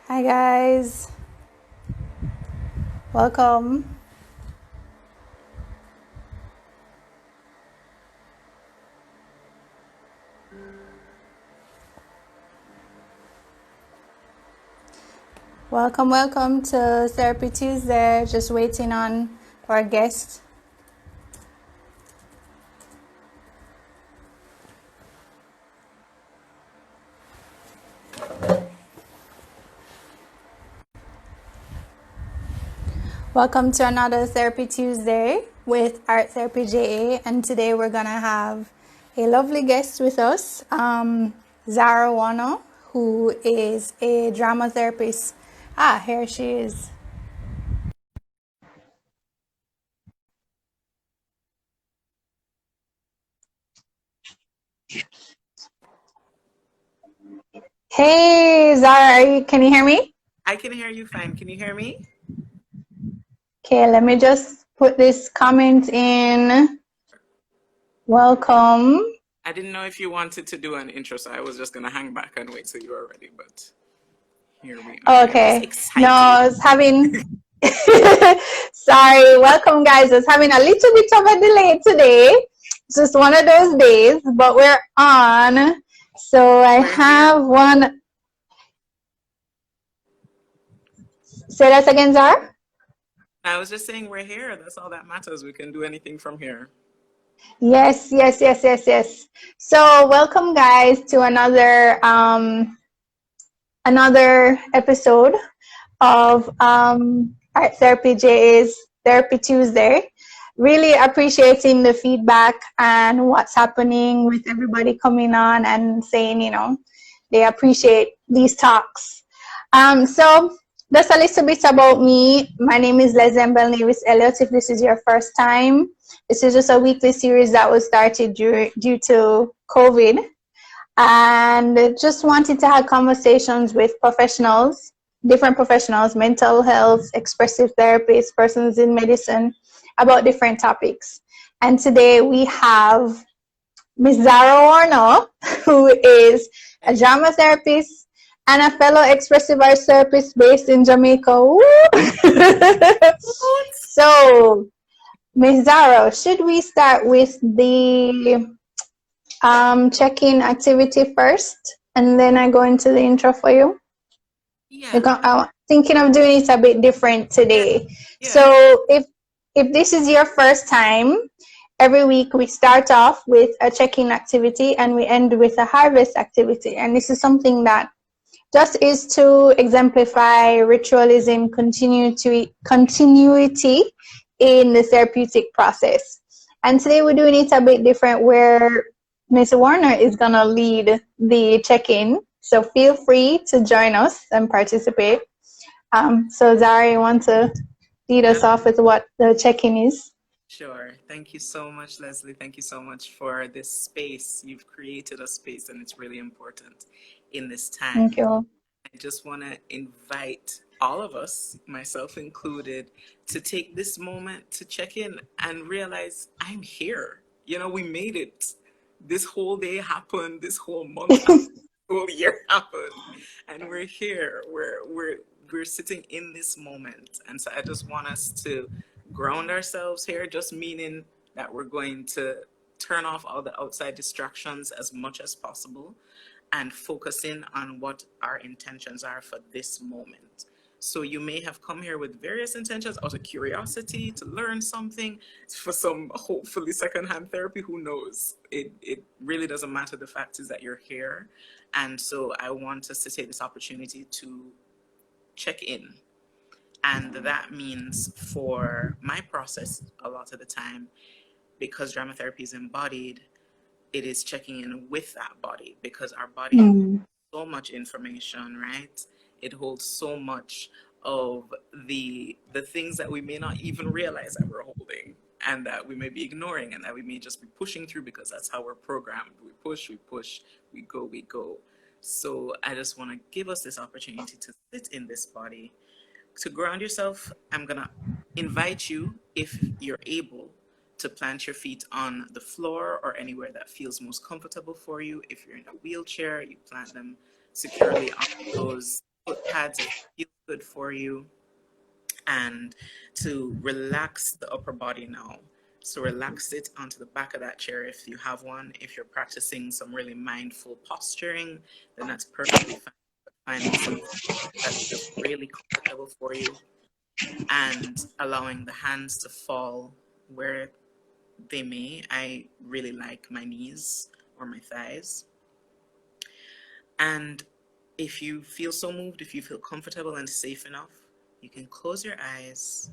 Hi guys, welcome. Welcome to Therapy Tuesday. Just waiting on our guest. Welcome to another Therapy Tuesday with Art Therapy JA, and today we're gonna have a lovely guest with us, Zahra Warner, who is a drama therapist. Here she is. Hey Zahra, can you hear me? I can hear you fine. Can you hear me? Okay, let me just put this comment in. Welcome. I didn't know if you wanted to do an intro, so I was just going to hang back and wait till you were ready, but here we are. I'm just Okay. No, excited. I was having. Sorry. Welcome, guys. I was having a little bit of a delay today. It's just one of those days, but we're on. So I We're here. have one. Say that again, Zara. I was just saying we're here. That's all that matters. We can do anything from here. Yes. So welcome, guys, to another episode of Art Therapy JA's Therapy Tuesday. Really appreciating the feedback and what's happening with everybody coming on and saying, they appreciate these talks. So just a little bit about me. My name is Lesli-Ann Belnavis Elliott. If this is your first time, this is just a weekly series that was started due to COVID, and just wanted to have conversations with different professionals, mental health, expressive therapists, persons in medicine, about different topics. And today we have Ms. Zahra Warner, who is a drama therapist and a fellow expressive arts therapist based in Jamaica. So, Ms. Zahra, should we start with the check-in activity first, and then I go into the intro for you? Yeah. Because I'm thinking of doing it a bit different Yeah. today. Yeah. So if this is your first time, every week we start off with a check-in activity and we end with a harvest activity. And this is something that just is to exemplify ritualism, continuity in the therapeutic process. And today we're doing it a bit different, where Ms. Warner is going to lead the check-in. So feel free to join us and participate. So Zahra, you want to lead us off with what the check-in is? Sure. Thank you so much, Leslie. Thank you so much for this space. You've created a space, and it's really important in this Thank time. you. I just want to invite all of us, myself included, to take this moment to check in and realize I'm here. We made it. This whole day happened. This whole month happened. This whole year happened, and we're here. We're sitting in this moment, and so I just want us to ground ourselves here. Just meaning that we're going to turn off all the outside distractions as much as possible and focus in on what our intentions are for this moment. So you may have come here with various intentions out of curiosity to learn something, for some hopefully secondhand therapy, who knows? It really doesn't matter. The fact is that you're here. And so I want us to take this opportunity to check in. And that means, for my process, a lot of the time, because drama therapy is embodied, it is checking in with that body, because our body holds Mm. so much information, right? It holds so much of the things that we may not even realize that we're holding, and that we may be ignoring, and that we may just be pushing through because that's how we're programmed. We push, we go. So I just want to give us this opportunity to sit in this body, to ground yourself. I'm gonna invite you, if you're able, to plant your feet on the floor or anywhere that feels most comfortable for you. If you're in a wheelchair, you plant them securely on those foot pads if it feels good for you, and to relax the upper body now. So relax it onto the back of that chair if you have one. If you're practicing some really mindful posturing, then that's perfectly fine. Finding something that feels really comfortable for you and allowing the hands to fall where they may. I really like my knees or my thighs. And if you feel so moved, if you feel comfortable and safe enough, you can close your eyes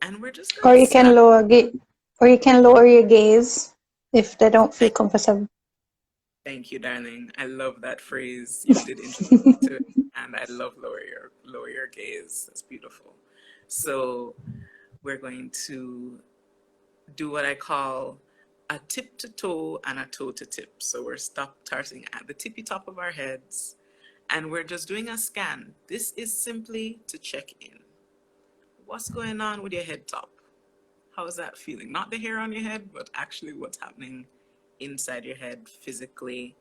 and we're just Or gonna you can start. lower your gaze if they don't feel Thank, comfortable. thank you, darling. I love that phrase. You did introduce me to it, and I love lower your gaze. That's beautiful. So we're going to do what I call a tip to toe and a toe to tip. So we're starting at the tippy top of our heads, and we're just doing a scan. This is simply to check in. What's going on with your head top? How's that feeling? Not the hair on your head, but actually what's happening inside your head physically.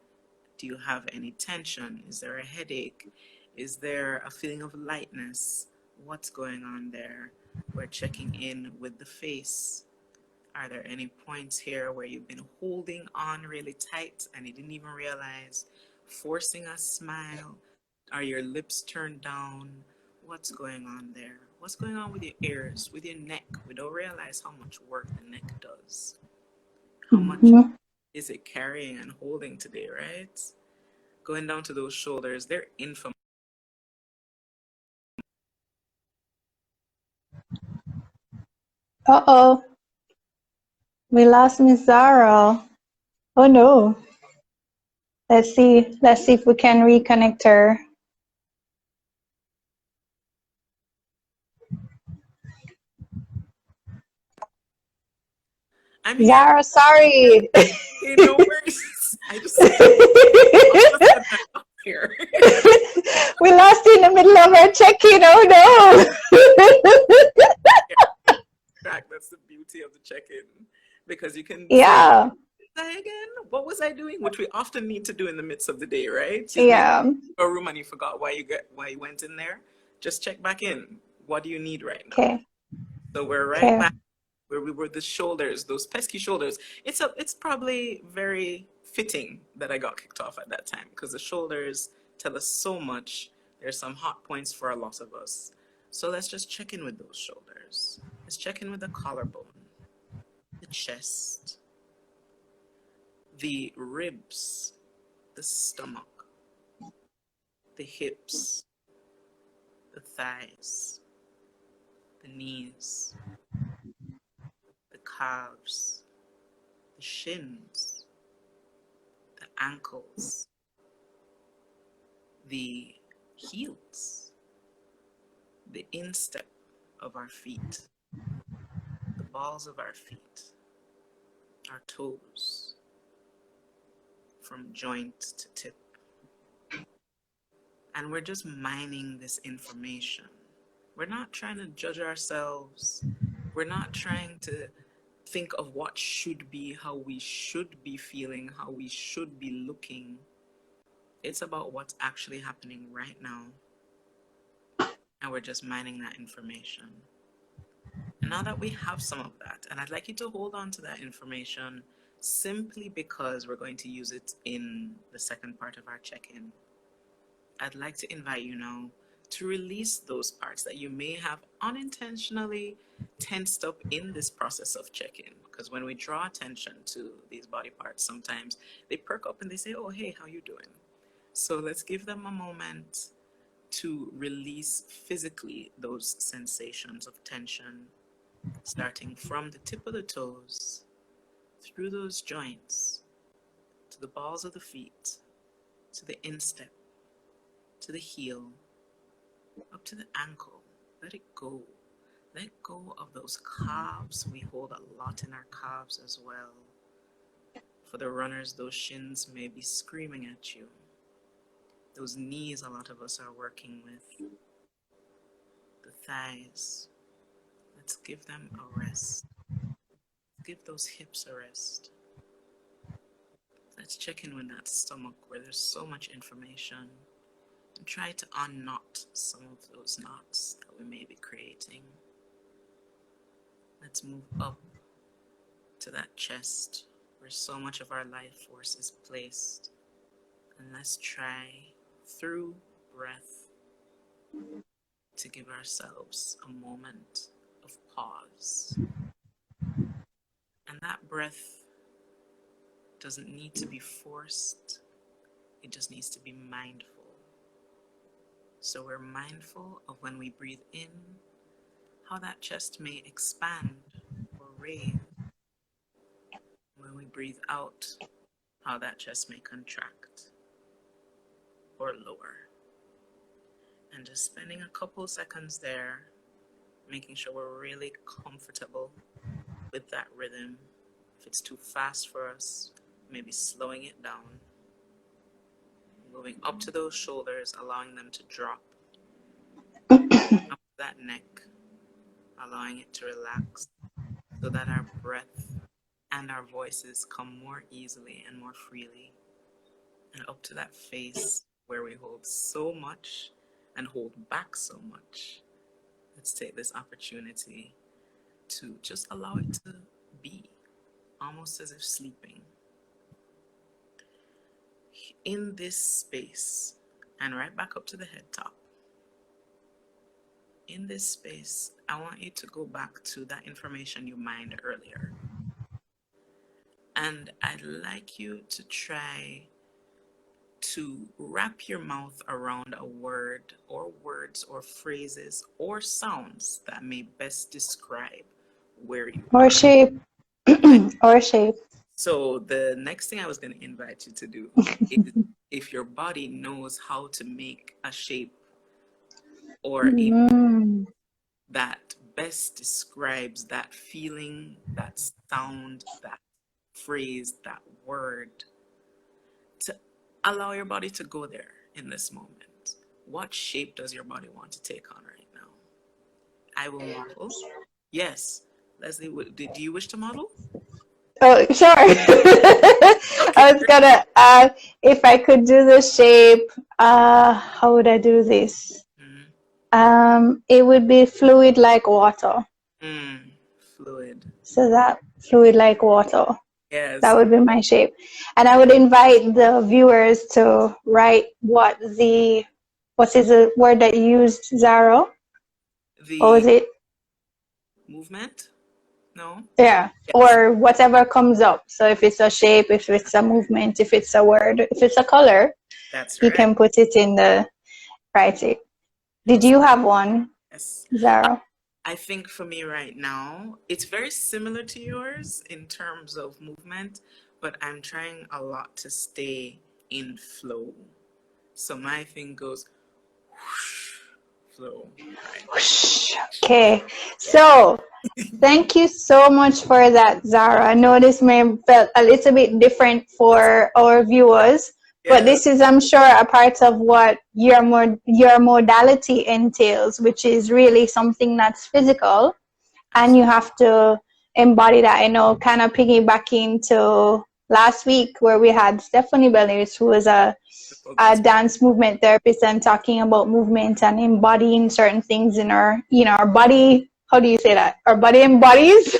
Do you have any tension? Is there a headache? Is there a feeling of lightness? What's going on there? We're checking in with the face. Are there any points here where you've been holding on really tight and you didn't even realize? Forcing a smile? Are your lips turned down? What's going on there? What's going on with your ears, with your neck? We don't realize how much work the neck does. How much Mhm. is it carrying and holding today, right? Going down to those shoulders, they're infamous. Uh-oh, we lost Miss Zara. Oh no. Let's see. Let's see if we can reconnect her. I'm here. Zara, sorry. Okay, no worries. I just all of a sudden I'm up here. We lost you in the middle of our check-in. Oh no. Track. That's the beauty of the check-in, because you can say, Yeah. again, what was I doing? Which we often need to do in the midst of the day, right? You may Yeah. go a room and you forgot why you went in there. Just check back in. What do you need right now? Okay. So we're right Okay. back where we were. The shoulders, those pesky shoulders. It's probably very fitting that I got kicked off at that time, because the shoulders tell us so much. There's some hot points for a lot of us. So let's just check in with those shoulders. Let's check in with the collarbone, the chest, the ribs, the stomach, the hips, the thighs, the knees, the calves, the shins, the ankles, the heels, the instep of our feet, the balls of our feet, our toes, from joint to tip. And we're just mining this information. We're not trying to judge ourselves. We're not trying to think of what should be, how we should be feeling, how we should be looking. It's about what's actually happening right now. And we're just mining that information. And now that we have some of that, and I'd like you to hold on to that information simply because we're going to use it in the second part of our check-in. I'd like to invite you now to release those parts that you may have unintentionally tensed up in this process of check-in. Because when we draw attention to these body parts, sometimes they perk up and they say, oh, hey, how you doing? So let's give them a moment to release physically those sensations of tension, starting from the tip of the toes, through those joints, to the balls of the feet, to the instep, to the heel, up to the ankle. Let it go. Let go of those calves. We hold a lot in our calves as well. For the runners, those shins may be screaming at you. Those knees, a lot of us are working with. The thighs, let's give them a rest. Give those hips a rest. Let's check in with that stomach where there's so much information. and try to unknot some of those knots that we may be creating. Let's move up to that chest where so much of our life force is placed. And let's try through breath to give ourselves a moment of pause. And that breath doesn't need to be forced, it just needs to be mindful. So we're mindful of when we breathe in, how that chest may expand or raise. When we breathe out, how that chest may contract or lower. And just spending a couple seconds there, making sure we're really comfortable with that rhythm. If it's too fast for us, maybe slowing it down. Moving up to those shoulders, allowing them to drop. Up that neck, allowing it to relax so that our breath and our voices come more easily and more freely. And up to that face where we hold so much and hold back so much. Let's take this opportunity to just allow it to be, almost as if sleeping. In this space, and right back up to the head top. In this space, I want you to go back to that information you mined earlier. And I'd like you to try to wrap your mouth around a word or words or phrases or sounds that may best describe where you Or are. shape. Or shape. So the next thing I was going to invite you to do is, if your body knows how to make a shape or a that best describes that feeling, that sound, that phrase, that word, to allow your body to go there in this moment. What shape does your body want to take on right now? I will model. Yes. Leslie, do you wish to model? Oh, sure. I was gonna if I could do the shape, how would I do this? It would be fluid like water. Fluid. So that fluid like water. Yes. That would be my shape. And I would invite the viewers to write what is the word that you used, Zahra? Or was it? Movement? No? Yeah. Yes. Or whatever comes up. So if it's a shape, if it's a movement, if it's a word, if it's a color, that's you right. can put it in the writing. Did you have one? Yes. Zahra? I think for me right now, it's very similar to yours in terms of movement, but I'm trying a lot to stay in flow. So my thing goes whoosh, flow. Right? Whoosh. Okay. So thank you so much for that, Zahra. I know this may have felt a little bit different for our viewers, but this is, I'm sure, a part of what your modality entails, which is really something that's physical, and you have to embody that. I know, kind of piggybacking to last week where we had Stephanie Belnavis, who was a dance movement therapist, and talking about movement and embodying certain things in our, our body. How do you say that? Our body embodies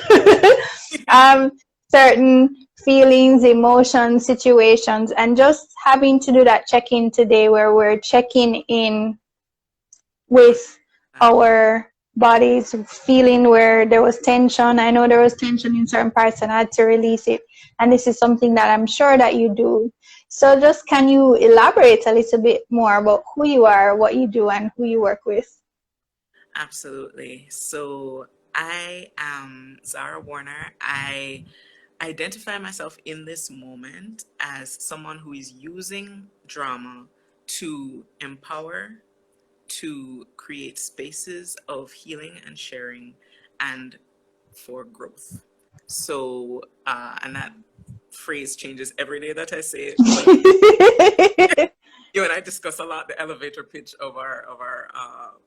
certain feelings, emotions, situations, and just having to do that check-in today where we're checking in with our bodies, feeling where there was tension. I know there was tension in certain parts and I had to release it. And this is something that I'm sure that you do. So just, can you elaborate a little bit more about who you are, what you do, and who you work with? Absolutely. So I am Zahra Warner. I identify myself in this moment as someone who is using drama to empower, to create spaces of healing and sharing, and for growth. So, and that phrase changes every day that I say it, but you and I discuss a lot the elevator pitch of our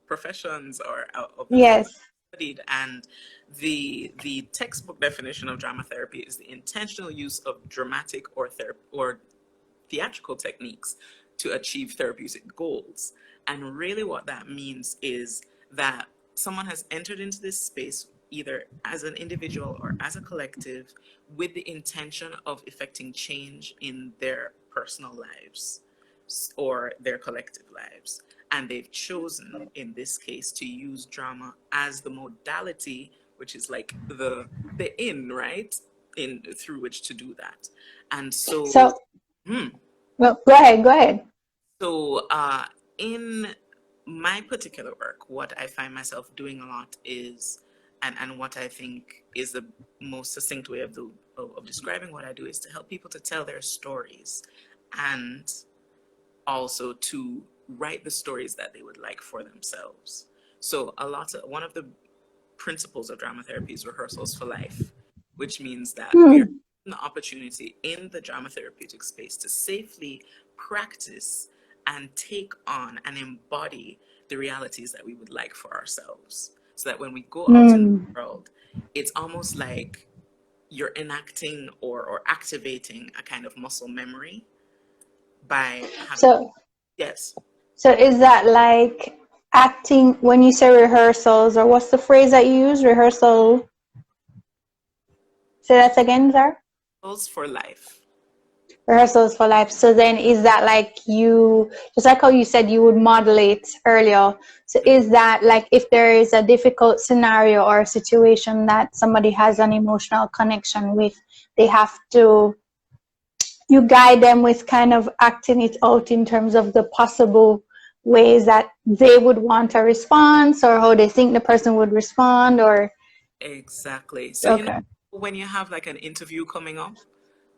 professions or of the field Yes. studied, and the textbook definition of drama therapy is the intentional use of dramatic or theatrical techniques to achieve therapeutic goals. And really what that means is that someone has entered into this space either as an individual or as a collective with the intention of effecting change in their personal lives or their collective lives. And they've chosen, in this case, to use drama as the modality, which is like the right? In through which to do that. And so, So, well, go ahead, go ahead. so in my particular work, what I find myself doing a lot is, and what I think is the most succinct way of describing what I do, is to help people to tell their stories and also to write the stories that they would like for themselves. So one of the principles of drama therapy is rehearsals for life, which means that we are given the opportunity in the drama therapeutic space to safely practice and take on and embody the realities that we would like for ourselves. So that when we go out in the world, it's almost like you're enacting or activating a kind of muscle memory by having, yes. So is that like acting when you say rehearsals, or what's the phrase that you use? Rehearsal. Say that again, Zahra. Rehearsals for life. Rehearsals for life. So then is that like you, just like how you said you would modulate earlier, so is that like if there is a difficult scenario or a situation that somebody has an emotional connection with, they have to, you guide them with kind of acting it out in terms of the possible ways that they would want a response, or how they think the person would respond, or exactly. So okay. you know, when you have like an interview coming up,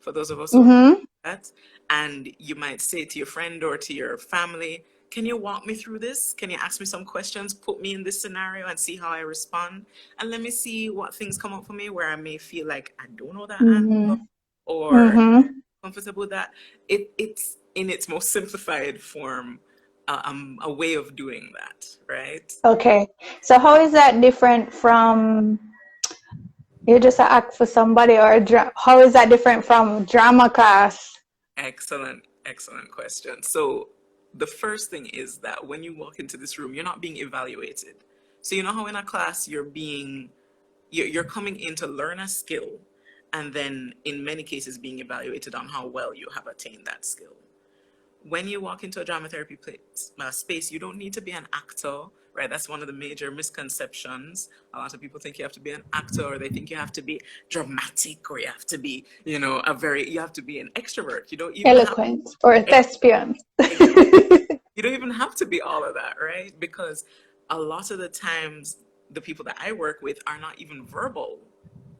for those of us who do that, and you might say to your friend or to your family, can you walk me through this? Can you ask me some questions, put me in this scenario and see how I respond, and let me see what things come up for me where I may feel like I don't know that answer or comfortable with that. It's in its most simplified form, a way of doing that, right? Okay, so how is that different from you just act for somebody, or how is that different from drama class? Excellent question. So the first thing is that when you walk into this room, you're not being evaluated. So you know how in a class you're coming in to learn a skill, and then in many cases being evaluated on how well you have attained that skill. When you walk into a drama therapy space, you don't need to be an actor, right? That's one of the major misconceptions. A lot of people think you have to be an actor, or they think you have to be dramatic, or you have to be, you have to be an extrovert. You don't even Eloquent or a thespian. You don't even have to be all of that, right? Because a lot of the times the people that I work with are not even verbal.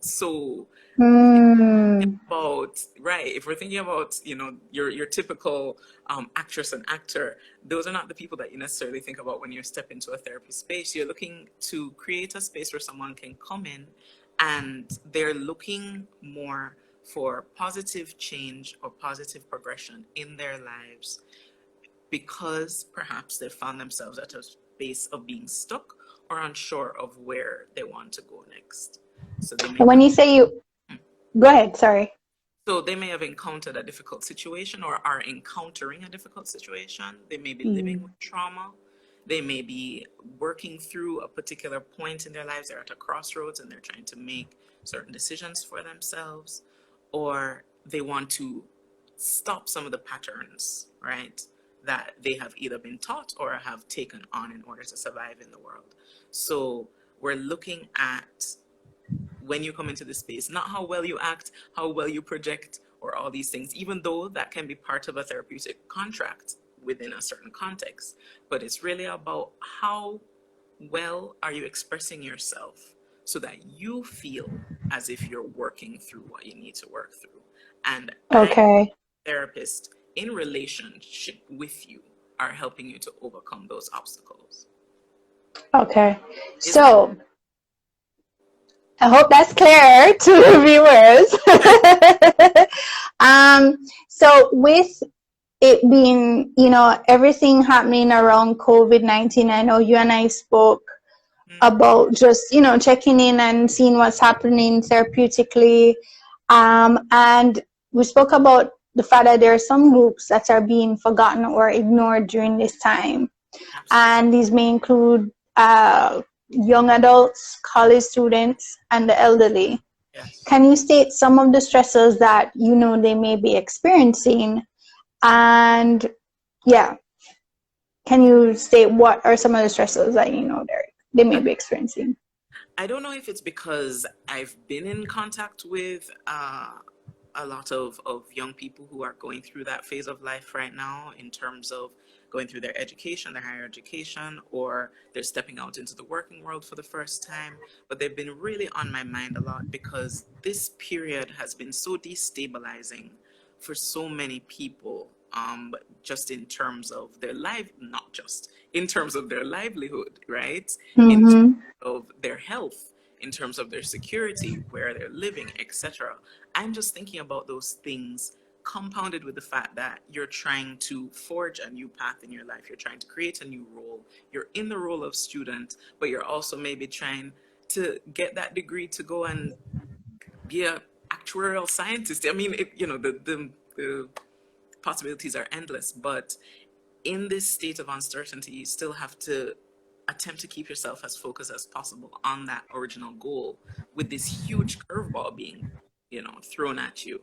So if we're thinking about your typical actress and actor, those are not the people that you necessarily think about when you step into a therapy space. You're looking to create a space where someone can come in and they're looking more for positive change or positive progression in their lives, because perhaps they found themselves at a space of being stuck or unsure of where they want to go next. So they may when you say go ahead, sorry. So they may have encountered a difficult situation or are encountering a difficult situation. They may be living with trauma. They may be working through a particular point in their lives. They're at a crossroads and they're trying to make certain decisions for themselves, or they want to stop some of the patterns, right, that they have either been taught or have taken on in order to survive in the world. So we're looking at, when you come into the space, not how well you act, how well you project, or all these things, even though that can be part of a therapeutic contract within a certain context. But it's really about how well are you expressing yourself so that you feel as if you're working through what you need to work through. And Okay. therapists in relationship with you are helping you to overcome those obstacles. Okay. So I hope that's clear to the viewers. So with it being, everything happening around COVID-19, I know you and I spoke about just, checking in and seeing what's happening therapeutically. And we spoke about the fact that there are some groups that are being forgotten or ignored during this time. Absolutely. And these may include young adults, college students, and the elderly. Yes. Can you state some of the stressors that you know they may be experiencing? And yeah, can you state what are some of the stressors that you know they may be experiencing? I don't know if it's because I've been in contact with a lot of young people who are going through that phase of life right now in terms of going through their education, their higher education, or they're stepping out into the working world for the first time. But they've been really on my mind a lot because this period has been so destabilizing for so many people, just in terms of their life, not just in terms of their livelihood, right? In terms Mm-hmm. of their health, in terms of their security, where they're living, etc. I'm just thinking about those things compounded with the fact that you're trying to forge a new path in your life. You're trying to create a new role. You're in the role of student, but you're also maybe trying to get that degree to go and be a actuarial scientist. I mean, the possibilities are endless, but in this state of uncertainty, you still have to attempt to keep yourself as focused as possible on that original goal with this huge curveball being, thrown at you.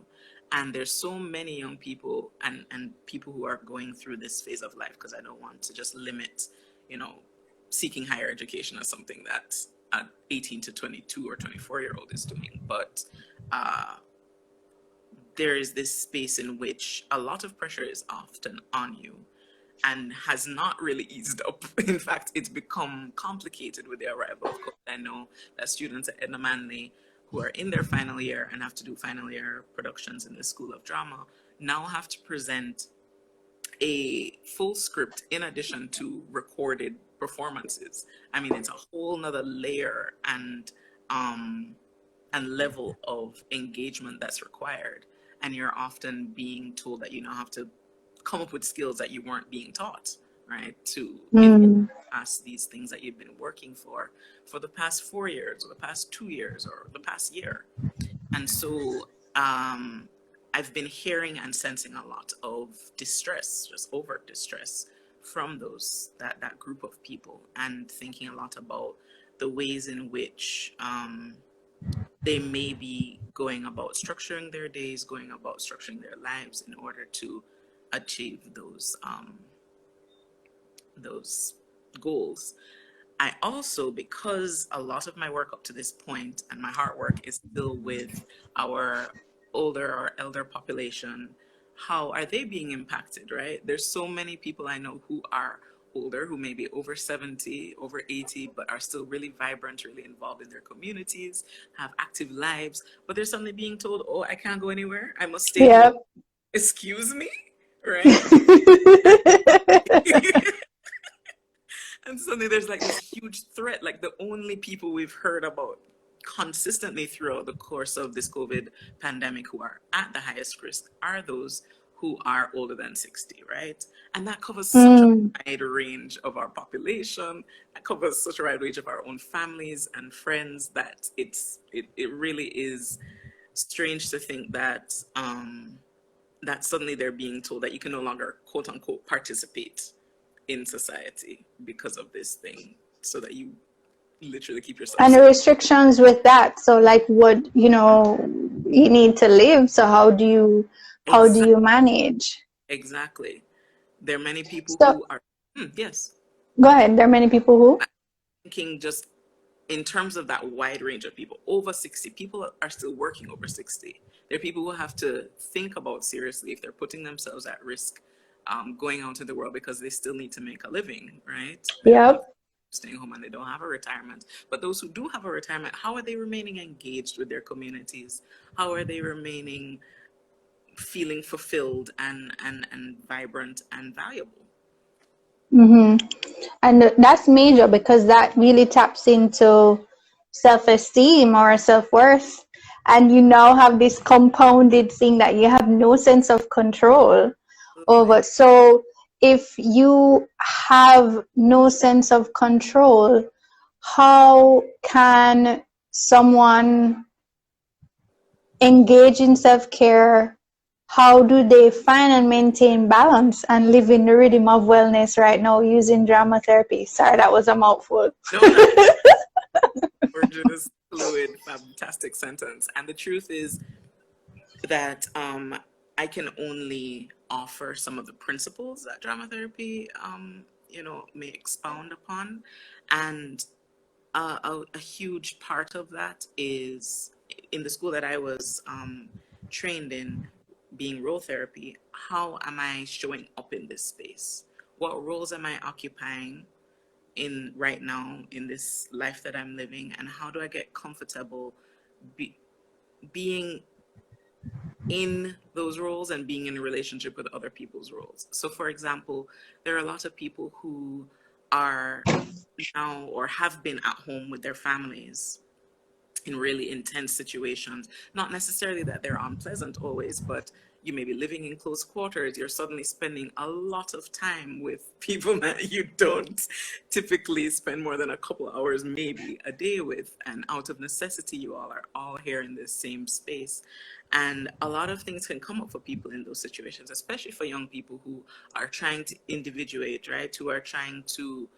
And there's so many young people and people who are going through this phase of life, because I don't want to just limit, you know, seeking higher education as something that an 18 to 22 or 24-year-old is doing. But uh, there is this space in which a lot of pressure is often on you and has not really eased up. In fact, it's become complicated with the arrival of COVID. I know that students at Edna Manley who are in their final year and have to do final year productions in the School of Drama now have to present a full script in addition to recorded performances. I mean, it's a whole nother layer and level of engagement that's required. And you're often being told that you now have to come up with skills that you weren't being taught, right? To Mm. ask these things that you've been working for the past 4 years or the past 2 years or the past year. And so I've been hearing and sensing a lot of distress, just overt distress from that group of people, and thinking a lot about the ways in which they may be going about structuring their days, going about structuring their lives in order to achieve those goals. I also, because a lot of my work up to this point and my hard work is still with our older or elder population, how are they being impacted, right? There's so many people I know who are older, who may be over 70, over 80, but are still really vibrant, really involved in their communities, have active lives, but they're suddenly being told, oh, I can't go anywhere. I must stay home. Yep. Excuse me, right? And suddenly there's like this huge threat. Like the only people we've heard about consistently throughout the course of this COVID pandemic who are at the highest risk are those who are older than 60, right? And that covers such a Mm. wide range of our population. That covers such a wide range of our own families and friends that it really is strange to think that that suddenly they're being told that you can no longer quote unquote participate in society because of this thing, so that you literally keep yourself And the safe. restrictions with that. So like what, you need to live. So how do you Exactly. manage? Exactly. There are many people So who are, yes, go ahead. There are many people who. thinking just in terms of that wide range of people, over 60, people are still working over 60. There are people who have to think about seriously if they're putting themselves at risk, going out into the world because they still need to make a living, right? They don't have Yep. staying home and they don't have a retirement. But those who do have a retirement, how are they remaining engaged with their communities? How are they remaining feeling fulfilled and vibrant and valuable? Hmm. And that's major because that really taps into self-esteem or self-worth. And you now have this compounded thing that you have no sense of control over. Absolutely. So if you have no sense of control, how can someone engage in self-care how do they find and maintain balance and live in the rhythm of wellness right now using drama therapy? Sorry, that was a mouthful. No, that was gorgeous, fluid, fantastic sentence. And the truth is that I can only offer some of the principles that drama therapy, may expound upon. And a huge part of that is in the school that I was trained in, being role therapy. How am I showing up in this space? What roles am I occupying in right now in this life that I'm living? And how do I get comfortable being in those roles and being in a relationship with other people's roles? So, for example, there are a lot of people who are now or have been at home with their families in really intense situations. Not necessarily that they're unpleasant always, but you may be living in close quarters. You're suddenly spending a lot of time with people that you don't typically spend more than a couple hours, maybe a day with. And out of necessity, you all are all here in this same space. And a lot of things can come up for people in those situations, especially for young people who are trying to individuate, right? Who are trying to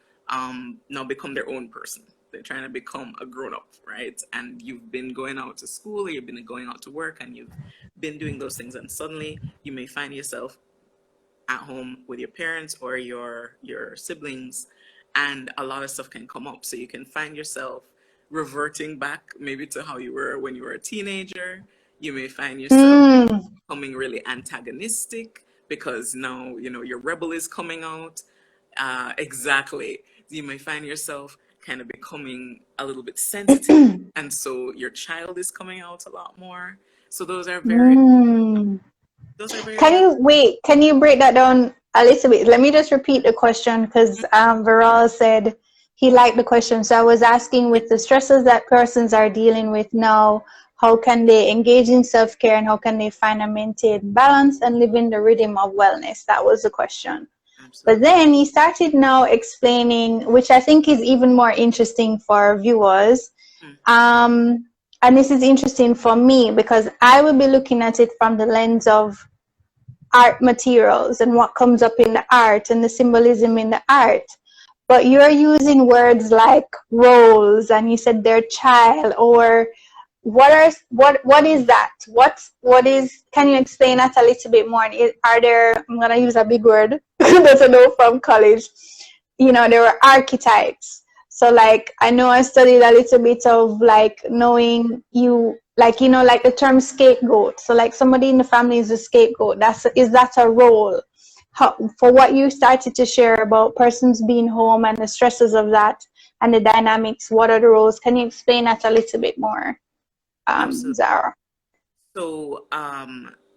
now become their own person. They're trying to become a grown-up, right? And you've been going out to school, or you've been going out to work, and you've been doing those things, and suddenly you may find yourself at home with your parents or your siblings, and a lot of stuff can come up. So you can find yourself reverting back maybe to how you were when you were a teenager. You may find yourself becoming really antagonistic because now your rebel is coming out. Exactly. You may find yourself kind of becoming a little bit sensitive, and so your child is coming out a lot more. So those are very Can you break that down a little bit? Let me just repeat the question, because Viral said he liked the question. So I was asking, with the stresses that persons are dealing with now, how can they engage in self-care, and how can they find and maintain balance and live in the rhythm of wellness? That was the question. Absolutely. But then he started now explaining, which I think is even more interesting for viewers. And this is interesting for me because I will be looking at it from the lens of art materials and what comes up in the art and the symbolism in the art. But you're using words like roles, and you said their child, or what is that? What is, can you explain that a little bit more? Are there, I'm gonna use a big word that I know from college, there were archetypes. So like, I know I studied a little bit of like knowing you, like, like the term scapegoat. So like somebody in the family is a scapegoat. Is that a role? For what you started to share about persons being home and the stresses of that and the dynamics, what are the roles? Can you explain that a little bit more, Zahra? So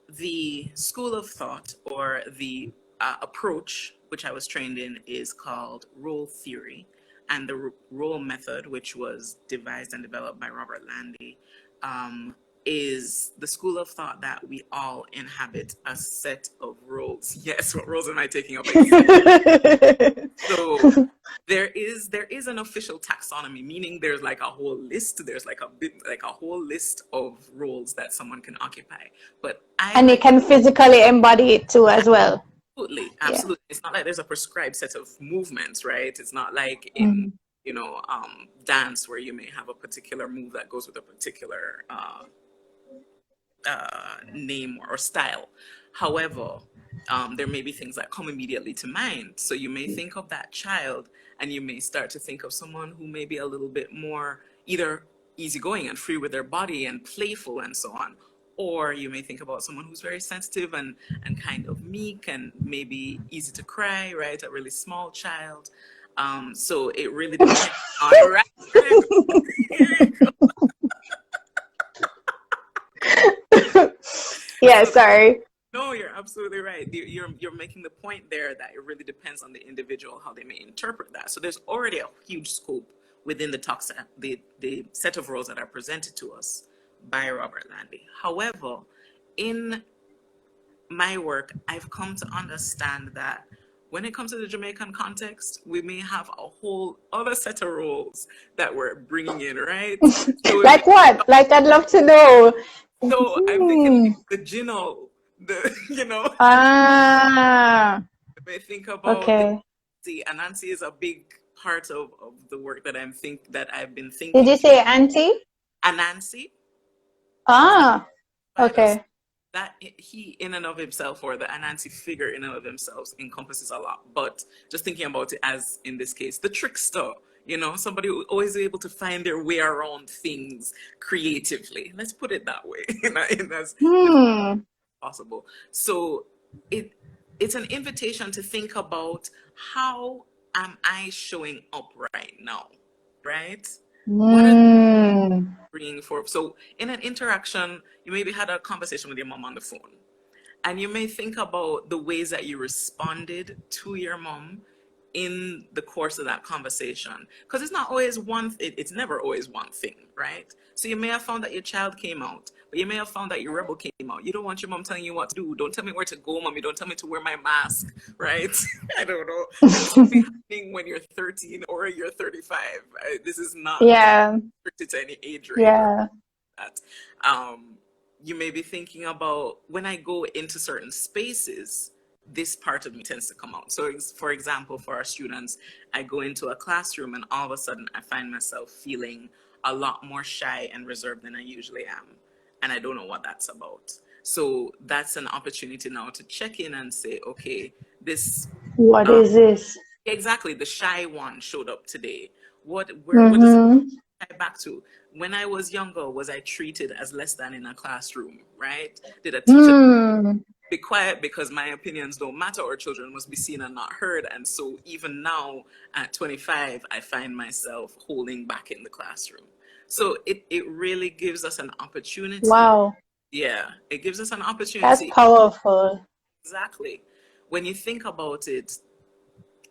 the school of thought, or the approach which I was trained in, is called role theory. And the role method, which was devised and developed by Robert Landy, is the school of thought that we all inhabit a set of roles. Yes, what roles am I taking up? So there is an official taxonomy, meaning there's like a whole list. There's like a whole list of roles that someone can occupy. And they can physically embody it too as well. Absolutely. Yeah. It's not like there's a prescribed set of movements, right? It's not like in dance where you may have a particular move that goes with a particular name or style. However, there may be things that come immediately to mind. So you may think of that child, and you may start to think of someone who may be a little bit more either easygoing and free with their body and playful and so on. Or you may think about someone who's very sensitive and kind of meek and maybe easy to cry, right? A really small child. So it really depends on Yeah, sorry. No, you're absolutely right. You're making the point there that it really depends on the individual, how they may interpret that. So there's already a huge scope within the set of roles that are presented to us by Robert Landy. However, in my work, I've come to understand that when it comes to the Jamaican context, we may have a whole other set of roles that we're bringing in, right? So like what? Like, I'd love to know. So I'm thinking the Ginal You know, Ah, you may think about the okay. Anansi is a big part of the work that I've been Did thinking you through. say auntie? Anansi, Ah, by us, okay. that he in and of himself, or the Anansi figure in and of themselves, encompasses a lot. But just thinking about it as in this case, the trickster, you know, somebody who always able to find their way around things creatively. Let's put it that way, in as Hmm. possible. So it it's an invitation to think about, how am I showing up right now, right? What are Hmm. bringing forth? So in an interaction, you maybe had a conversation with your mom on the phone, and you may think about the ways that you responded to your mom in the course of that conversation, because it's not always it's never always one thing, right? So you may have found that your child came out, but you may have found that your rebel came out. You don't want your mom telling you what to do. Don't tell me where to go, mommy. Don't tell me to wear my mask, right? I don't know. And this will be happening when you're 13 or you're 35. This is not Yeah, restricted to any age range or yeah. that. Um, you may be thinking about, when I go into certain spaces, this part of me tends to come out. So, for example, for our students, I go into a classroom and all of a sudden I find myself feeling a lot more shy and reserved than I usually am. And I don't know what that's about. So that's an opportunity now to check in and say, okay, this, What um, is this? exactly, the shy one showed up today. What does it Mm-hmm. tie back to? When I was younger, was I treated as less than in a classroom, right? Did a teacher Hmm. be quiet because my opinions don't matter, or children must be seen and not heard? And so even now at 25, I find myself holding back in the classroom. So it really gives us an opportunity. Wow, Yeah, it gives us an that's opportunity. powerful. Exactly. When you think about it,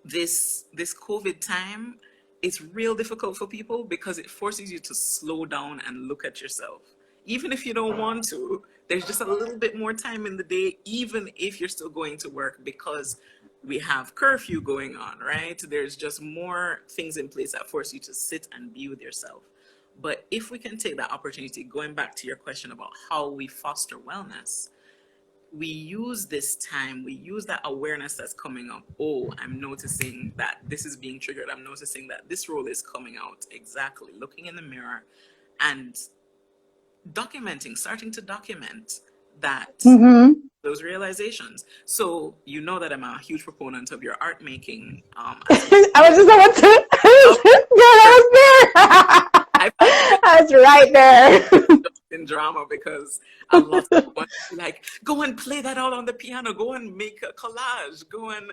this COVID time, it's real difficult for people because it forces you to slow down and look at yourself. Even if you don't want to, there's just a little bit more time in the day, even if you're still going to work, because we have curfew going on, right? There's just more things in place that force you to sit and be with yourself. But if we can take that opportunity, going back to your question about how we foster wellness, we use this time, we use that awareness that's coming up. Oh, I'm noticing that this is being triggered. I'm noticing that this role is coming out. Exactly. Looking in the mirror and documenting, starting to document that, Mm-hmm. those realizations. So you know that I'm a huge proponent of your art making. As I was just about to. oh, Girl, I was there. I find it I was right there. in drama, because a lot of people want to be like, go and play that out on the piano, go and make a collage, go and,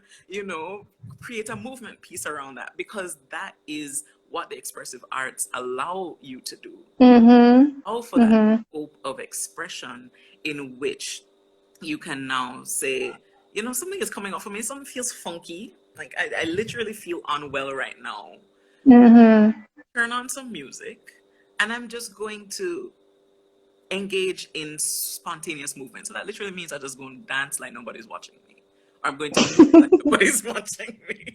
create a movement piece around that, because that is what the expressive arts allow you to do. Mm-hmm. All for that Mm-hmm. scope of expression, in which you can now say, something is coming up for me, something feels funky, like I literally feel unwell right now. Mm-hmm. Turn on some music, and I'm just going to engage in spontaneous movement. So that literally means I just go and dance like nobody's watching me. Or I'm going to move like nobody's watching me.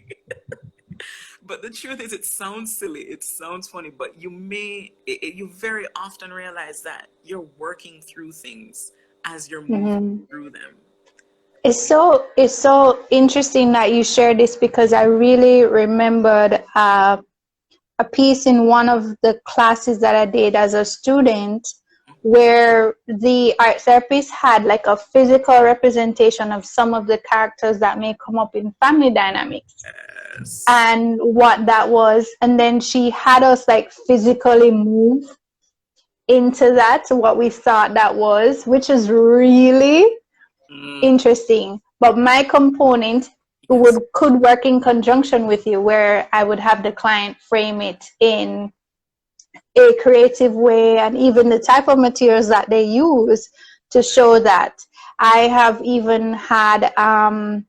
But the truth is, it sounds silly, it sounds funny, but you very often realize that you're working through things as you're moving Mm-hmm. through them. It's so interesting that you shared this, because I really remembered a piece in one of the classes that I did as a student, where the art therapist had like a physical representation of some of the characters that may come up in family dynamics Yes. and what that was. And then she had us like physically move into that, what we thought that was, which is really Mm, interesting. But my component yes. could work in conjunction with you, where I would have the client frame it in a creative way, and even the type of materials that they use to show that. I have even had a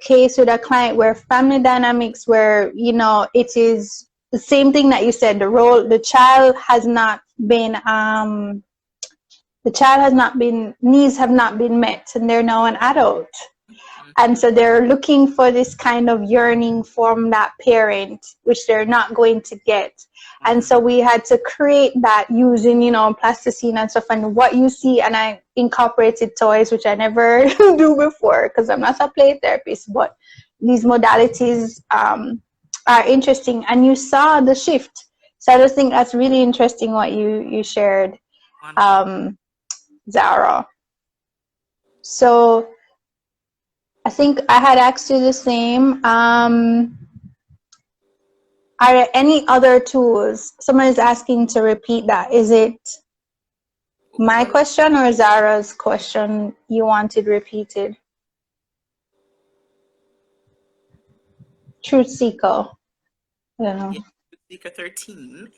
case with a client where family dynamics, where it is the same thing that you said. The child has not been needs have not been met, and they're now an adult. And so they're looking for this kind of yearning from that parent, which they're not going to get. And so we had to create that using, you know, plasticine and stuff, and what you see. And I incorporated toys, which I never do before because I'm not a play therapist, but these modalities are interesting. And you saw the shift. So I just think that's really interesting what you shared, Zahra. So I think I had asked you the same. Are there any other tools? Someone is asking to repeat that. Is it my question or Zahra's question you wanted repeated? Truth Seeker. I don't know. Yeah, Truth Seeker 13.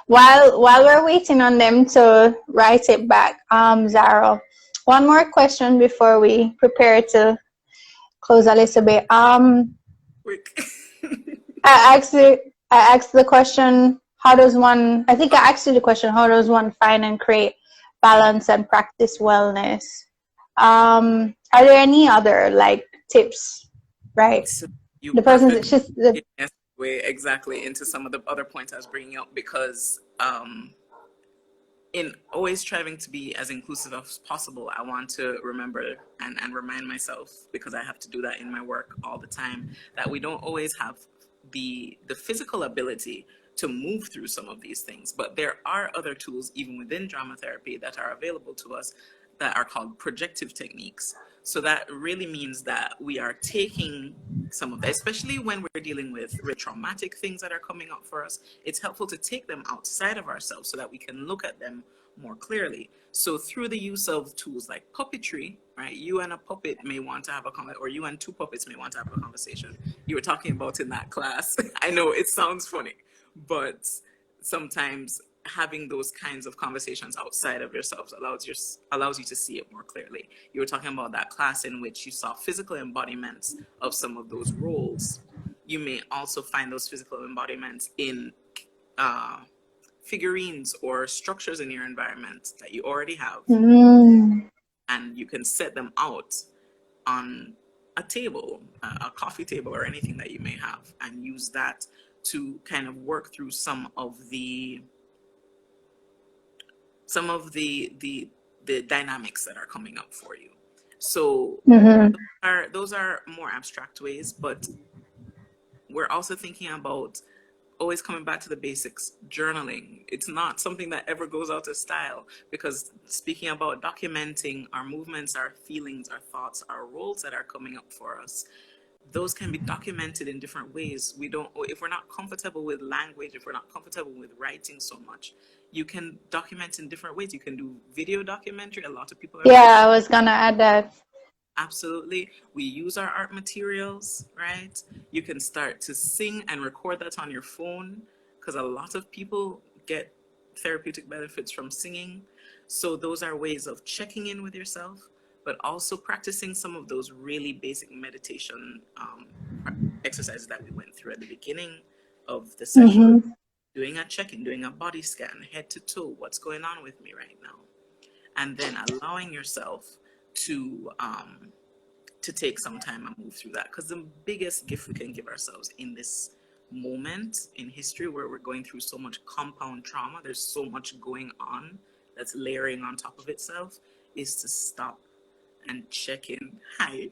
While we're waiting on them to write it back, Zahra, one more question before we prepare to close a little bit. Quick. I asked the question, how does one, I think I asked you the question, how does one find and create balance and practice wellness? Are there any other like tips, right? So you The person's just way exactly into some of the other points I was bringing up, because in always striving to be as inclusive as possible, I want to remember and remind myself, because I have to do that in my work all the time, that we don't always have the physical ability to move through some of these things, but there are other tools even within drama therapy that are available to us that are called projective techniques. So that really means that we are taking some of that, especially when we're dealing with really traumatic things that are coming up for us. It's helpful to take them outside of ourselves so that we can look at them more clearly. So through the use of tools like puppetry, right? You and a puppet may want to have a conversation, or you and two puppets may want to have a conversation. You were talking about in that class. I know it sounds funny, but sometimes having those kinds of conversations outside of yourselves allows you to see it more clearly. You were talking about that class in which you saw physical embodiments of some of those roles. You may also find those physical embodiments in figurines or structures in your environment that you already have, and you can set them out on a table, a coffee table, or anything that you may have, and use that to kind of work through some of the dynamics that are coming up for you. So those are more abstract ways, but we're also thinking about always coming back to the basics. Journaling, it's not something that ever goes out of style, because speaking about documenting our movements, our feelings, our thoughts, our roles that are coming up for us, those can be documented in different ways. If we're not comfortable with language, if we're not comfortable with writing so much, you can document in different ways. You can do video documentary. A lot of people are I was gonna add that. Absolutely. We use our art materials, right? You can start to sing and record that on your phone, because a lot of people get therapeutic benefits from singing. So those are ways of checking in with yourself, but also practicing some of those really basic meditation exercises that we went through at the beginning of the session. Doing a check-in, doing a body scan, head to toe, what's going on with me right now? And then allowing yourself to take some time and move through that. Because the biggest gift we can give ourselves in this moment in history, where we're going through so much compound trauma, there's so much going on that's layering on top of itself, is to stop and check in. Hi.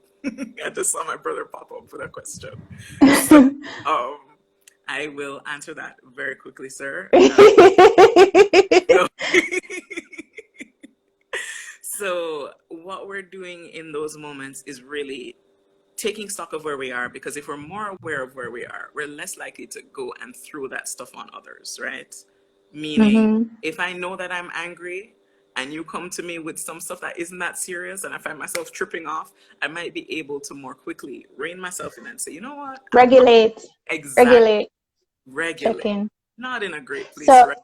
I just saw my brother pop up with a question. So I will answer that very quickly, sir. So what we're doing in those moments is really taking stock of where we are, because if we're more aware of where we are, we're less likely to go and throw that stuff on others, right? Meaning, if I know that I'm angry and you come to me with some stuff that isn't that serious, and I find myself tripping off, I might be able to more quickly rein myself in and say, you know what? Regulate. Exactly. Regulate. Not in a great place, right?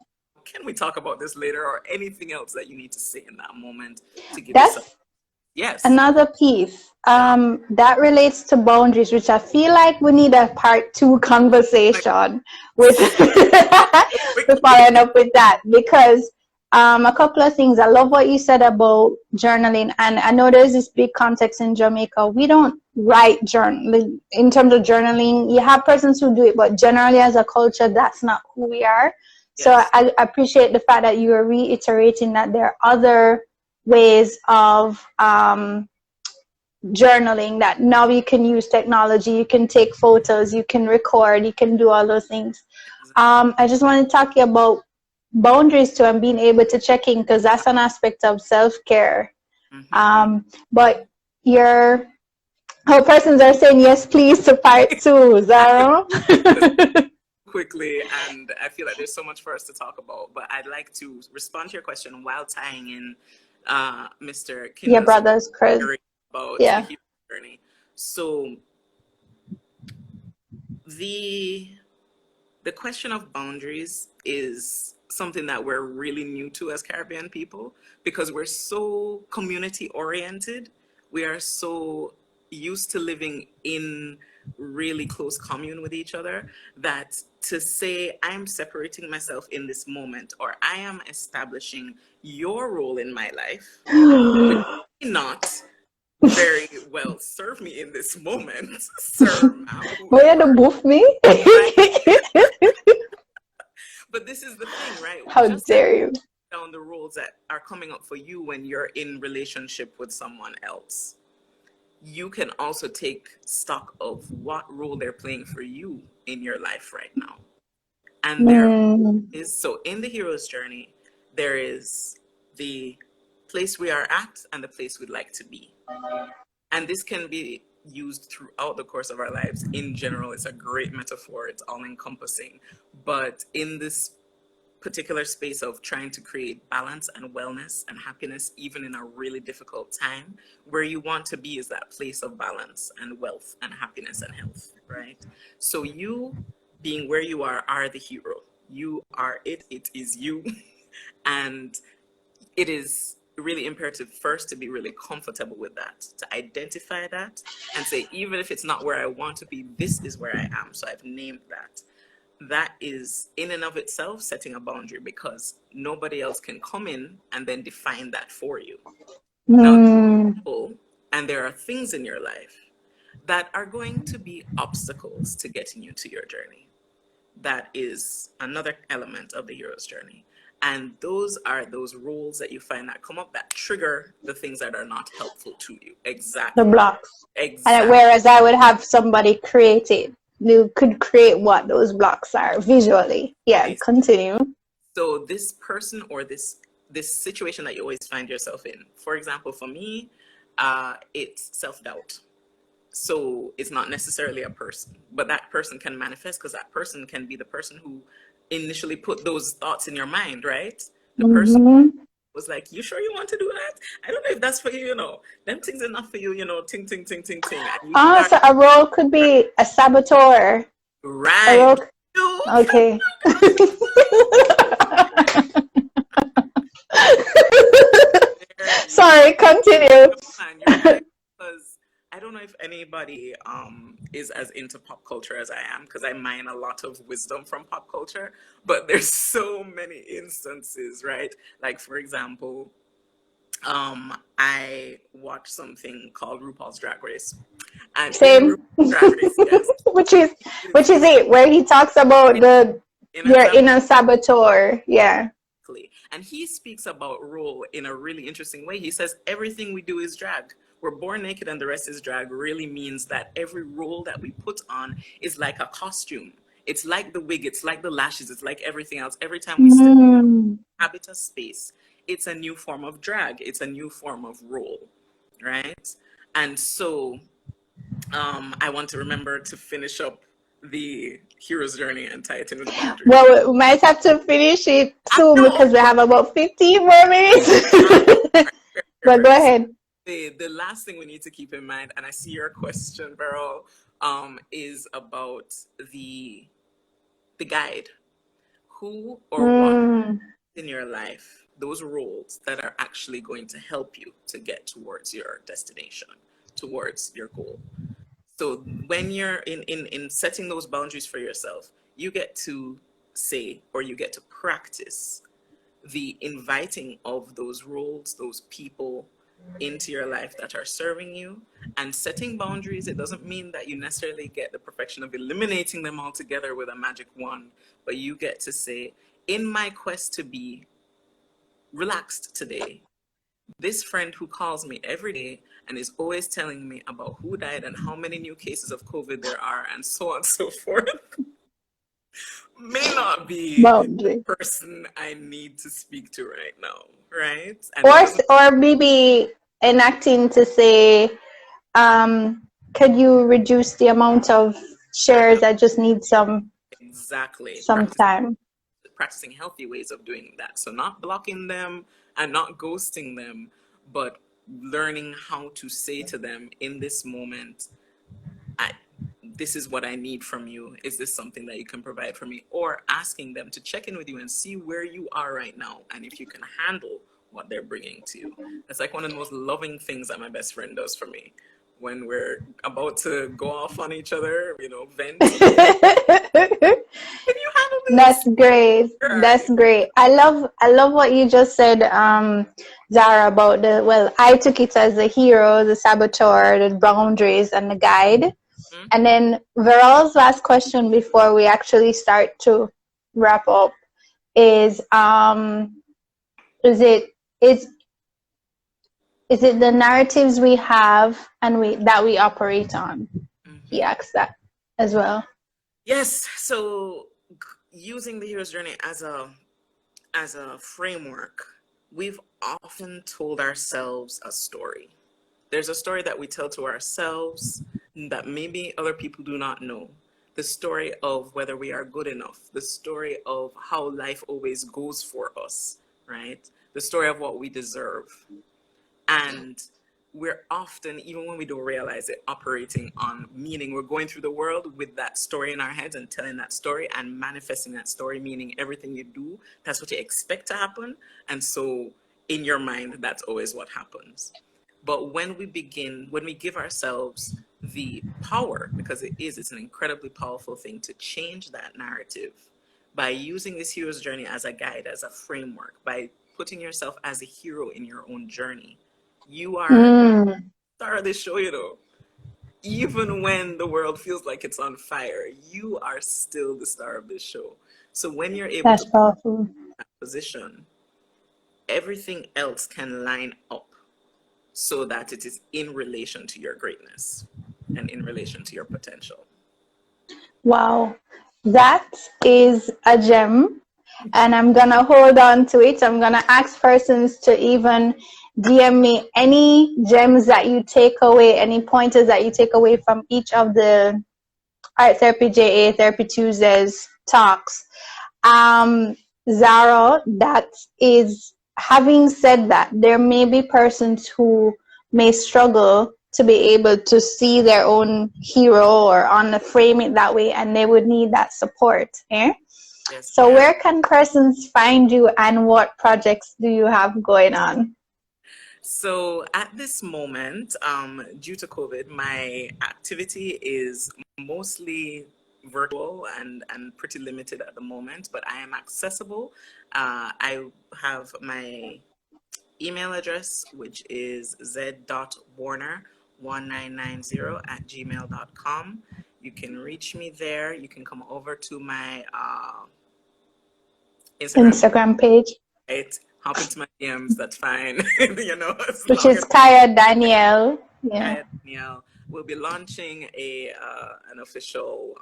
Can we talk about this later, or anything else that you need to say in that moment to give yourself? Yes. Another piece that relates to boundaries, which I feel like we need a part 2 conversation with following up with that, because a couple of things. I love what you said about journaling, and I know there's this big context in Jamaica. We don't write journal in terms of journaling. You have persons who do it, but generally as a culture, that's not who we are. So Yes. I appreciate the fact that you are reiterating that there are other ways of journaling, that now you can use technology, you can take photos, you can record, you can do all those things. I just want to talk to you about boundaries too, and being able to check in, because that's an aspect of self-care. But your how persons are saying yes please to part two, Zara. Quickly, and I feel like there's so much for us to talk about, but I'd like to respond to your question while tying in Mr. Your Kinda's brother's Chris. theory about the Yeah. hero journey. So the question of boundaries is something that we're really new to as Caribbean people, because we're so community oriented. We are so used to living in really close commune with each other, that to say I'm separating myself in this moment, or I am establishing your role in my life, which may not very well serve me in this moment, sir, ma'am, Will you whoever. boof me? But this is the thing, right? How Just dare you? down the rules that are coming up for you when you're in relationship with someone else, you can also take stock of what role they're playing for you in your life right now. And there is, so in the hero's journey, there is the place we are at and the place we'd like to be. And this can be used throughout the course of our lives. In general, it's a great metaphor. It's all encompassing. But in this particular space of trying to create balance and wellness and happiness, even in a really difficult time, where you want to be is that place of balance and wealth and happiness and health, right? So you being where you are the hero. You are it is you. And it is really imperative first to be really comfortable with that, to identify that and say, even if it's not where I want to be, this is where I am. So I've named that. That is in and of itself setting a boundary, because nobody else can come in and then define that for you. Now, people, and there are things in your life that are going to be obstacles to getting you to your journey. That is another element of the hero's journey. And those are those rules that you find that come up that trigger the things that are not helpful to you. Exactly. The blocks. Exactly. And whereas I would have somebody create it, you could create what those blocks are visually. Yeah, continue. So this person or this situation that you always find yourself in, for example, for me, it's self-doubt. So it's not necessarily a person, but that person can manifest, because that person can be the person who initially put those thoughts in your mind, right? The person was like, you sure you want to do that? I don't know if that's for you, them things are not for you, ting, ting, ting, ting, ting. So a role could be a saboteur. Right. Okay. Sorry, continue. Because I don't know if anybody is as into pop culture as I am, because I mine a lot of wisdom from pop culture, but there's so many instances, right? Like, for example, I watched something called RuPaul's Drag Race. And same. Drag Race, yes. which is it, where he talks about your inner saboteur. Yeah. And he speaks about role in a really interesting way. He says everything we do is drag. We're born naked and the rest is drag really means that every role that we put on is like a costume. It's like the wig, it's like the lashes, it's like everything else. Every time we step in a habit space, it's a new form of drag. It's a new form of role, right? And so I want to remember to finish up the hero's journey and tie it into the boundaries. Well, we might have to finish it soon because we have about 15 more minutes. But go ahead. The last thing we need to keep in mind, and I see your question, Beryl, is about the guide. Who or what in your life, those roles that are actually going to help you to get towards your destination, towards your goal. So when you're in setting those boundaries for yourself, you get to say, or you get to practice the inviting of those roles, those people, into your life that are serving you. And setting boundaries, it doesn't mean that you necessarily get the perfection of eliminating them altogether with a magic wand, but you get to say, in my quest to be relaxed today, this friend who calls me every day and is always telling me about who died and how many new cases of COVID there are and so on and so forth may not be Boundary. the person I need to speak to right now, right? And it Or doesn't or maybe enacting to say, could you reduce the amount of shares? I just need exactly some time. practicing healthy ways of doing that. So not blocking them and not ghosting them, but learning how to say to them in this moment, this is what I need from you. Is this something that you can provide for me? Or asking them to check in with you and see where you are right now and if you can handle what they're bringing to you. That's like one of the most loving things that my best friend does for me. When we're about to go off on each other, vent. Can you handle this? That's great. That's great. I love what you just said, Zahra, about I took it as the hero, the saboteur, the boundaries, and the guide. Mm-hmm. And then Veral's last question before we actually start to wrap up is is it the narratives we have and that we operate on? Mm-hmm. He asks that as well. Yes. So using the hero's journey as a framework, we've often told ourselves a story. There's a story that we tell to ourselves that maybe other people do not know. The story of whether we are good enough, the story of how life always goes for us, right? The story of what we deserve. And we're often, even when we don't realize it, operating on meaning. We're going through the world with that story in our heads and telling that story and manifesting that story, meaning everything you do, that's what you expect to happen. And so in your mind, that's always what happens. But when we give ourselves the power, because it's an incredibly powerful thing to change that narrative by using this hero's journey as a guide, as a framework, by putting yourself as a hero in your own journey. You are the star of this show, Even when the world feels like it's on fire, you are still the star of this show. So when you're able That's to powerful. put that position, everything else can line up so that it is in relation to your greatness and in relation to your potential. Wow, that is a gem, and I'm gonna hold on to it. I'm gonna ask persons to even DM me any gems that you take away, any pointers that you take away from each of the Art Therapy JA Therapy Tuesdays talks. Zara, that is, having said that, there may be persons who may struggle to be able to see their own hero or on the frame it that way, and they would need that support. Eh? Yes, So ma'am. where can persons find you and what projects do you have going on? So at this moment, due to COVID, my activity is mostly virtual and pretty limited at the moment, but I am accessible. I have my email address, which is z.warner1990@gmail.com. You can reach me there. You can come over to my Instagram page, right? Hop into my DMs, that's fine. As which long is as Kaya Danielle. Yeah. Danielle will be launching an official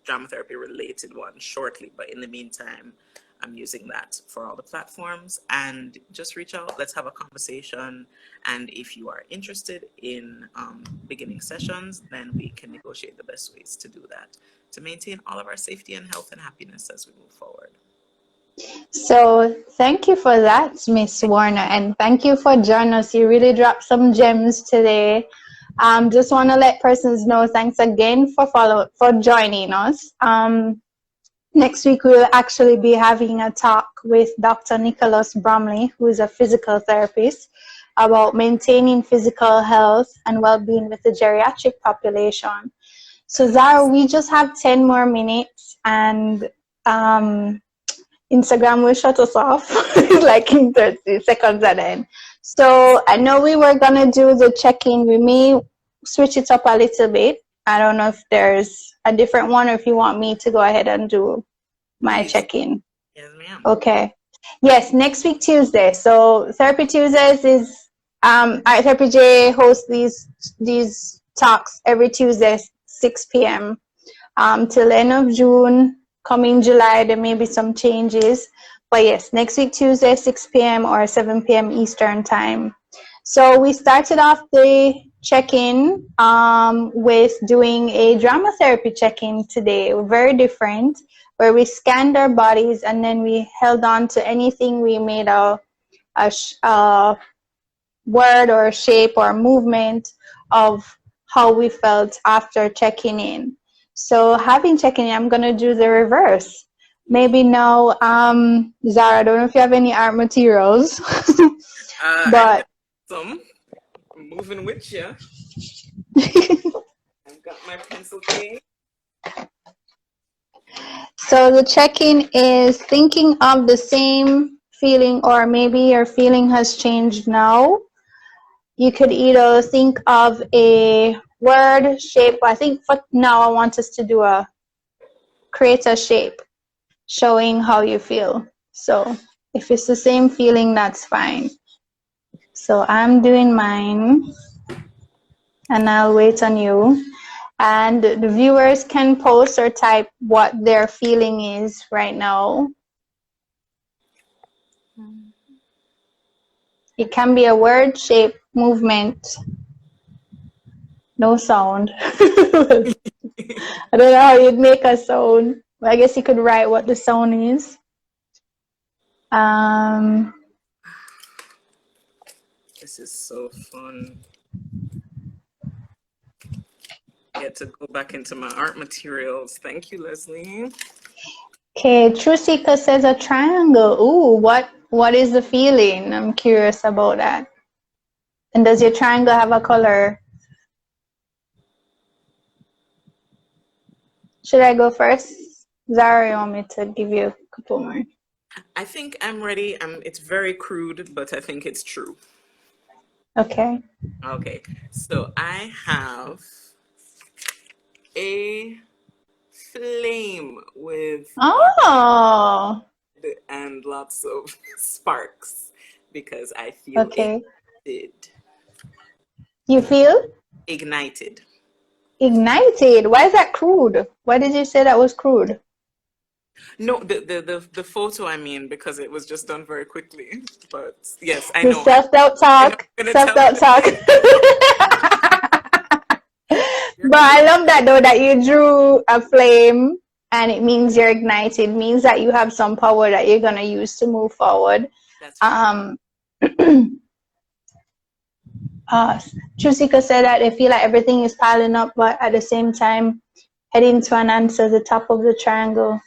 drama therapy related one shortly. But in the meantime, I'm using that for all the platforms. And just reach out. Let's have a conversation. And if you are interested in beginning sessions, then we can negotiate the best ways to do that to maintain all of our safety and health and happiness as we move forward. So thank you for that, Miss Warner, and thank you for joining us. You really dropped some gems today. Just want to let persons know, thanks again for joining us. Next week we'll actually be having a talk with Dr. Nicholas Bromley, who is a physical therapist, about maintaining physical health and well-being with the geriatric population. So Zahra, we just have 10 more minutes, and Instagram will shut us off like in 30 seconds at the end. So I know we were gonna do the check-in. We may switch it up a little bit. I don't know if there's a different one or if you want me to go ahead and do my Please. check-in. Yes, ma'am. Okay. Yes, next week Tuesday. So Therapy Tuesdays is Art Therapy J hosts these talks every Tuesday, 6 p.m. Till end of June. Coming July, there may be some changes. But yes, next week Tuesday, 6 p.m. or 7 p.m. Eastern time. So we started off the check-in with doing a drama therapy check-in today. Very different, where we scanned our bodies and then we held on to anything we made a word or shape or movement of how we felt after checking in. So having checked in, I'm going to do the reverse. Maybe now, Zahra, I don't know if you have any art materials, I have but some. I'm moving with you. I've got my pencil case. so the check-in is thinking of the same feeling, or maybe your feeling has changed now. You could either think of a word, shape. I think for now I want us to create a shape showing how you feel. So if it's the same feeling, that's fine. So I'm doing mine and I'll wait on you. And the viewers can post or type what their feeling is right now. It can be a word, shape, movement, no sound. I don't know how you'd make a sound. I guess you could write what the sound is. This is so fun. Get to go back into my art materials. Thank you, Leslie. Okay, True Seeker says a triangle. Ooh, what is the feeling? I'm curious about that. And does your triangle have a color? Should I go first? Zara, you want me to give you a couple more? I think I'm ready. It's very crude, but I think it's true. Okay. Okay, so I have a flame with Oh, and lots of sparks because I feel okay. ignited. You feel Ignited. ignited. Why is that crude? Why did you say that was crude? No, the photo I mean, because it was just done very quickly. But yes, I The know. self-doubt I know talk. you're gonna tell me Self-doubt the talk. same. But I love that though, that you drew a flame and it means you're ignited. It means that you have some power that you're gonna use to move forward. That's right. Trusika said that they feel like everything is piling up, but at the same time heading to an answer, the top of the triangle.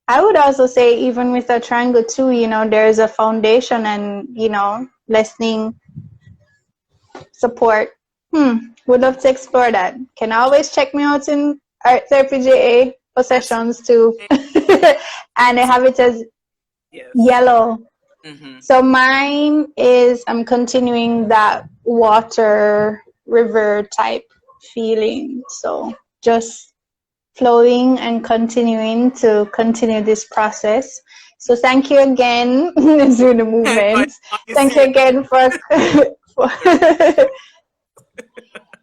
I would also say even with a triangle too, there's a foundation and, lessening support. Would love to explore that. Can always check me out in Art Therapy JA for sessions too. And I have it as yellow. So mine is, I'm continuing that water river type feeling. So just flowing and continuing to continue this process. So thank you again. Let's do the movements. Thank you again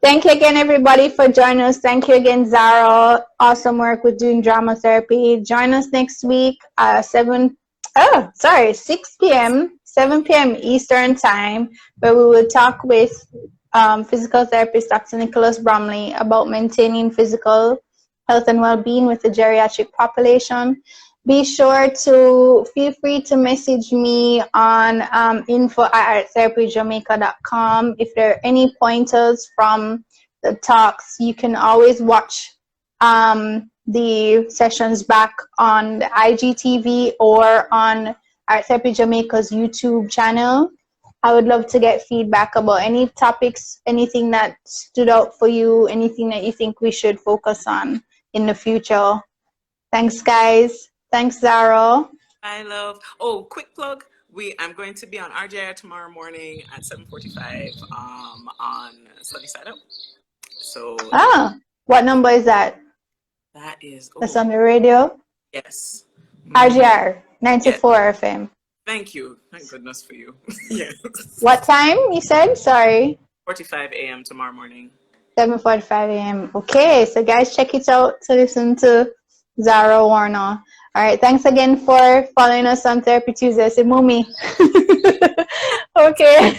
thank you again, everybody, for joining us. Thank you again, Zara. Awesome work with doing drama therapy. Join us next week, 6 p.m., 7 p.m. Eastern time, where we will talk with physical therapist Dr. Nicholas Bromley about maintaining physical health and well-being with the geriatric population. Be sure to feel free to message me on info@arttherapyjamaica.com. If there are any pointers from the talks, you can always watch the sessions back on the IGTV or on Art Therapy Jamaica's YouTube channel. I would love to get feedback about any topics, anything that stood out for you, anything that you think we should focus on in the future. Thanks, guys. Thanks, Zara. I love. Oh, quick plug. I'm going to be on RJR tomorrow morning at 7:45 on Sunny Side Up. So What number is that? that is That's on the radio? yes. RGR 94 Yes. FM. Thank you. Thank goodness for you. Yes. What time you said? Sorry. 45 a.m. tomorrow morning. 7:45 a.m. Okay, so guys, check it out to listen to Zahra Warner. All right, thanks again for following us on Therapy Tuesday. Say, mommy. Okay.